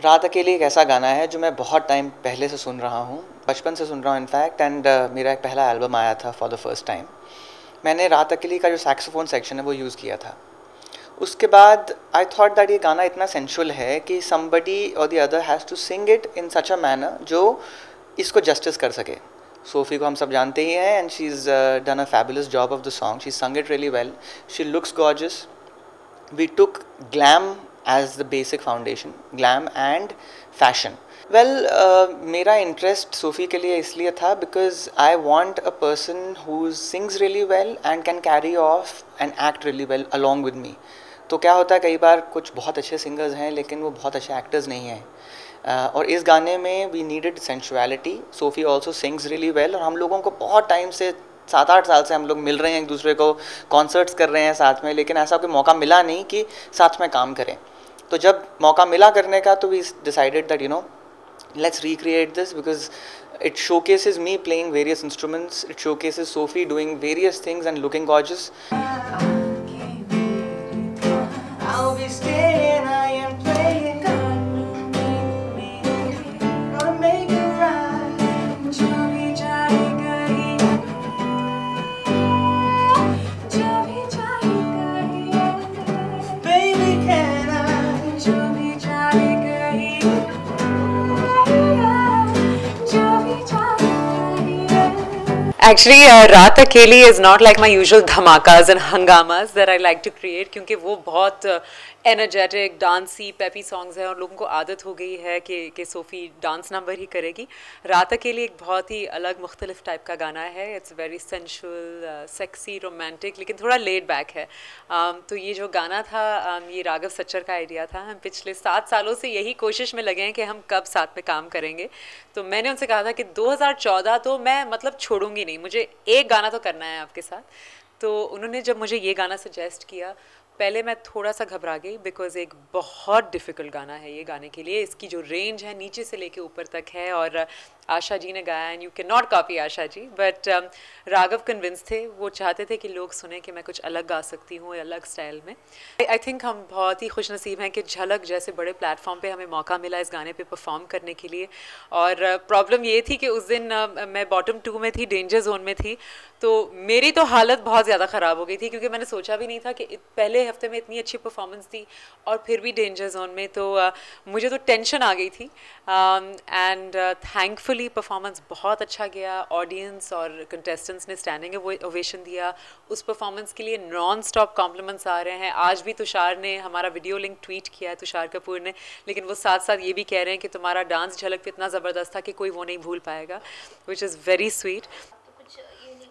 रात अकेली एक ऐसा गाना है जो मैं बहुत टाइम पहले से सुन रहा हूँ, बचपन से सुन रहा हूँ इनफैक्ट। एंड मेरा एक पहला एल्बम आया था फॉर द फर्स्ट टाइम। मैंने रात अकेली का जो सैक्सोफोन सेक्शन है वो यूज़ किया था। उसके बाद आई थॉट दैट ये गाना इतना सेंशुअल है कि समबडी और the other has to sing it in such a manner जो इसको जस्टिस कर सके। सोफ़ी को हम सब जानते ही हैं and she is done a fabulous job of the song. She संग it really well. She looks gorgeous. We took glam as the basic foundation, glam and fashion. Well, मेरा इंटरेस्ट सोफ़ी के लिए इसलिए था because I want a person who sings really well and can carry off and act really well along with me. तो क्या होता है, कई बार कुछ बहुत अच्छे सिंगर्स हैं लेकिन वो बहुत अच्छे एक्टर्स नहीं हैं। और इस गाने में we needed sensuality. Sophie also sings really well और हम लोगों को बहुत टाइम से 7-8 साल से हम लोग मिल रहे हैं एक दूसरे को, कॉन्सर्ट्स कर रहे हैं साथ में, लेकिन ऐसा कोई मौका मिला नहीं कि साथ में काम करें। तो जब मौका मिला करने का तो we decided that let's recreate this because it showcases me playing various instruments, it showcases Sophie doing various things and looking gorgeous. I'll be staying, I am playing, gonna make it right, jo bhi jayega hi, baby can I, jo bhi jayega hi. Actually, रात अकेली is not like my usual धमाकास and हंगामास that I like to create, क्योंकि वो बहुत energetic डांसी peppy songs हैं और लोगों को आदत हो गई है कि सोफ़ी डांस नंबर ही करेगी। रात अकेली एक बहुत ही अलग मुख्तलिफ टाइप का गाना है। It's very sensual, sexy, romantic, लेकिन थोड़ा लेड बैक है। तो ये जो गाना था ये राघव सच्चर का आइडिया था। हम पिछले 7 सालों से यही कोशिश में लगे हैं कि हम कब साथ में काम करेंगे। तो मैंने उनसे कहा था कि 2014 तो मैं मतलब छोड़ूंगी नहीं, मुझे एक गाना तो करना है आपके साथ। तो उन्होंने जब मुझे ये गाना सजेस्ट किया, पहले मैं थोड़ा सा घबरा गई बिकॉज़ एक बहुत डिफ़िकल्ट गाना है ये गाने के लिए। इसकी जो रेंज है नीचे से लेके ऊपर तक है और आशा जी ने गाया and you can not copy Asha ji, but Raghav convince थे। वो चाहते थे कि लोग सुने कि मैं कुछ अलग गा सकती हूँ अलग स्टाइल में। आई थिंक हम बहुत ही खुश नसीब हैं कि झलक जैसे बड़े प्लेटफॉर्म पे हमें मौका मिला इस गाने पे परफॉर्म करने के लिए। और प्रॉब्लम ये थी कि उस दिन मैं बॉटम 2 में थी, डेंजर जोन में थी, तो मेरी तो हालत बहुत ज़्यादा ख़राब हो गई थी क्योंकि मैंने सोचा भी नहीं था कि पहले हफ्ते में इतनी अच्छी परफॉर्मेंस थी और फिर भी डेंजर जोन में। तो मुझे तो टेंशन आ गई थी एंड थैंकफुली परफॉर्मेंस बहुत अच्छा गया। ऑडियंस और कंटेस्टेंट्स ने स्टैंडिंग ओवेशन दिया। उस परफॉर्मेंस के लिए नॉन स्टॉप कॉम्प्लीमेंट्स आ रहे हैं। आज भी तुषार ने हमारा वीडियो लिंक ट्वीट किया है, तुषार कपूर ने, लेकिन वो साथ साथ ये भी कह रहे हैं कि तुम्हारा डांस झलक पे इतना ज़बरदस्त था कि कोई वो नहीं भूल पाएगा, विच इज़ वेरी स्वीट।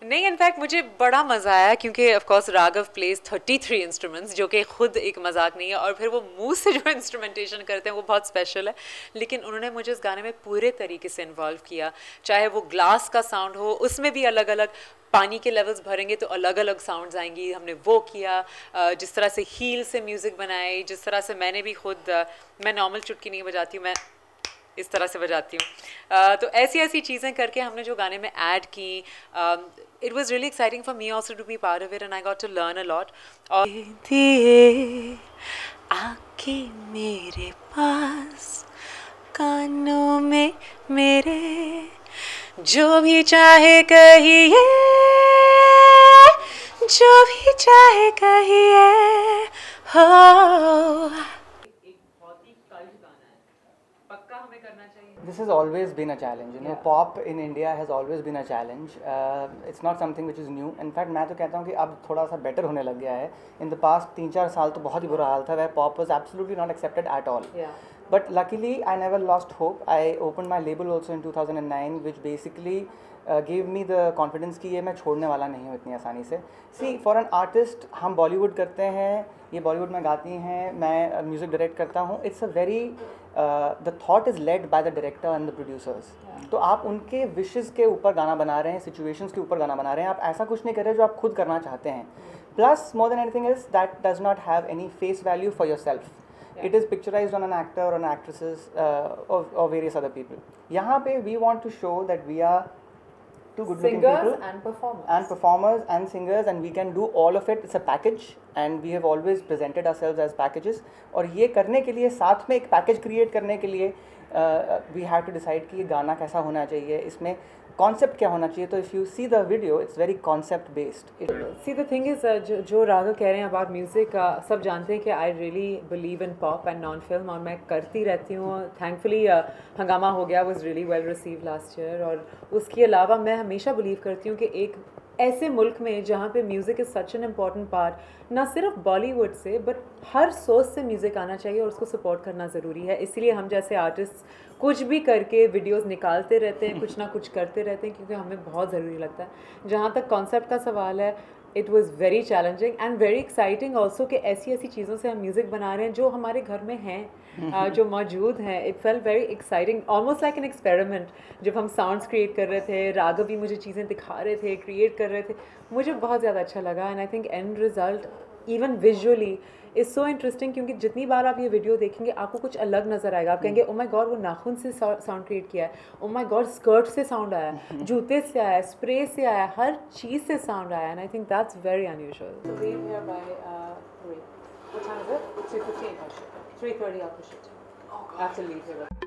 नहीं, इनफैक्ट मुझे बड़ा मज़ा आया क्योंकि of course Raghav plays 33 instruments, जो कि खुद एक मजाक नहीं है, और फिर वो मुंह से जो इंस्ट्रूमेंटेशन करते हैं वो बहुत स्पेशल है। लेकिन उन्होंने मुझे इस गाने में पूरे तरीके से इन्वॉल्व किया। चाहे वो ग्लास का साउंड हो, उसमें भी अलग अलग पानी के लेवल्स भरेंगे तो अलग अलग साउंड्स आएंगी, हमने वो किया। जिस तरह से हील से म्यूज़िक बनाए, जिस तरह से मैंने भी खुद मैं नॉर्मल चुटकी नहीं बजाती हूँ, मैं इस तरह से बजाती हूँ। तो ऐसी ऐसी चीज़ें करके हमने जो गाने में ऐड की, it was really exciting for me also to be part of it and I got to learn a lot. और दिए आके मेरे पास, कानों में मेरे, जो भी चाहे कहिए, जो भी चाहे कहिए हो। This has always been a challenge, Pop in India has always been a challenge. It's not something which is new. In fact, मैं तो कहता हूँ कि अब थोड़ा सा better होने लग गया है. In the past 3-4 साल तो बहुत ही बुरा हाल था, where pop was absolutely not accepted at all. But luckily, I never lost hope. I opened my label also in 2009, which basically gave me the confidence कि ये मैं छोड़ने वाला नहीं हूँ इतनी आसानी से. See, for an artist, हम बॉलीवुड करते हैं, ये बॉलीवुड में गाती हैं, मैं म्यूज़िक डायरेक्ट करता हूँ. It's a very the thought is led by the director and the producers. तो आप उनके विशेज़ के ऊपर गाना बना रहे हैं, सिचुएशंस के ऊपर गाना बना रहे हैं. आप ऐसा कुछ नहीं कर रहे जो आप खुद करना चाहते हैं. Plus more than anything is that does not have any face value for your self. It is picturized on an actor or an actresses or various other people. यहाँ पे we want to show that we are two good looking Singers people and performers and singers, and we can do all of it. It's a package and we have always presented ourselves as packages. और ये करने के लिए, साथ में एक package create करने के लिए we had to decide कि ये गाना कैसा होना चाहिए, इसमें कॉन्सेप्ट क्या होना चाहिए. तो if you see the video it's very concept based. See the thing is जो राघव कह रहे हैं अबाउट म्यूज़िक, सब जानते हैं कि I really believe in pop and non film, और मैं करती रहती हूँ. थैंकफुली हंगामा हो गया was really well receive last year. और उसके अलावा मैं हमेशा बिलीव करती हूँ कि एक ऐसे मुल्क में जहाँ पे music is such an important part, ना सिर्फ बॉलीवुड से बट हर सोर्स से म्यूज़िक आना चाहिए और उसको सपोर्ट करना ज़रूरी है. इसलिए हम जैसे आर्टिस्ट कुछ भी करके वीडियोस निकालते रहते हैं, कुछ ना कुछ करते रहते हैं, क्योंकि हमें बहुत ज़रूरी लगता है. जहाँ तक कॉन्सेप्ट का सवाल है, it was very challenging and very exciting also कि ऐसी ऐसी चीज़ों से हम म्यूज़िक बना रहे हैं जो हमारे घर में हैं, जो मौजूद हैं. It felt very exciting, almost like an experiment. जब हम साउंड्स क्रिएट कर रहे थे, राघव भी मुझे चीज़ें दिखा रहे थे, क्रिएट कर रहे थे, मुझे बहुत ज़्यादा अच्छा लगा. And I think and result even visually is so interesting, क्योंकि जितनी बार आप ये वीडियो देखेंगे आपको कुछ अलग नज़र आएगा. आप कहेंगे ओ माय गॉड वो नाखून से साउंड क्रिएट किया है, ओ माय गॉड स्कर्ट से साउंड आया, जूते से आया, स्प्रे से आया, हर चीज़ से साउंड आया. And I think that's very unusual. What time is it? 2:15. 3:30 I'll push it. I have to leave here.